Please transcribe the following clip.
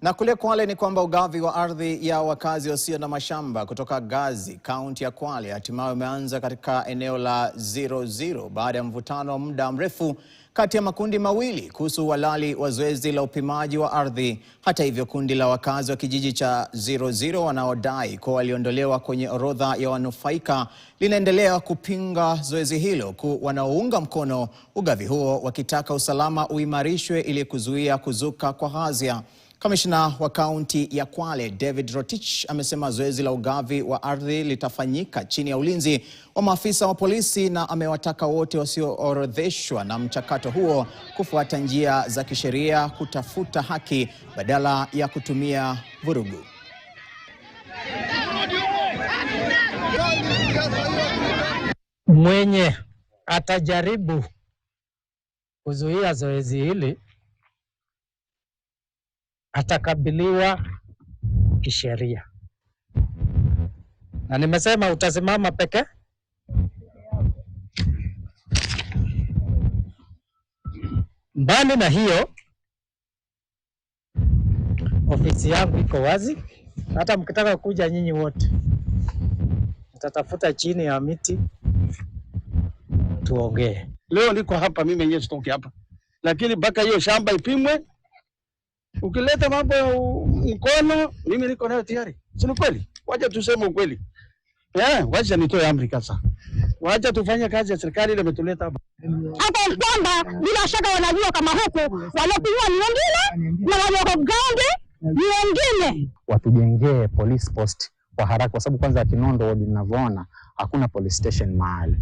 Na kule Kwale ni kwamba ugavi wa ardhi ya wakazi wasio na mashamba kutoka Gazi, kaunti ya Kwale, hatimaye umeanza katika eneo la 00 baada ya mvutano wa muda mrefu kati ya makundi mawili kuhusu uhalali wa zoezi la upimaji wa ardhi. Hata hivyo, kundi la wakazi wa kijiji cha 00 wanaodai kuwa waliondolewa kwenye orodha ya wanufaika linaendelea kupinga zoezi hilo, huku wanaounga mkono ugavi huo wakitaka usalama uimarishwe ili kuzuia kuzuka kwa ghasia. Kamishna wa kaunti ya Kwale David Rotich amesema zoezi la ugavi wa ardhi litafanyika chini ya ulinzi wa maafisa wa polisi, na amewataka wote wasioorodheshwa na mchakato huo kufuata njia za kisheria kutafuta haki badala ya kutumia vurugu. Mwenye atajaribu kuzuia zoezi hili atakabiliwa kisheria. Na nimesema utasimama peke. Mbali na hiyo, ofisi yangu iko wazi. Hata mkitaka kuja nyinyi wote, nitatafuta chini ya miti tuongee. Leo niko hapa, mimi mwenyewe sitoki hapa, lakini mpaka hiyo shamba ipimwe. Ukileta mambo ya mkono, mimi niko nayo tayari. Si ni kweli? Wacha tuseme ukweli. Wacha nitoe amri sasa. Wacha tufanye kazi ya serikali ile imetuleta hapa. Hata kwamba bila shaka wanajua kama huku waliopigwa ni wengine na walioko Gange ni wengine. Watujengee police post kwa haraka, kwa sababu kwanza Kinondo wadi ninavyoona hakuna police station mahali.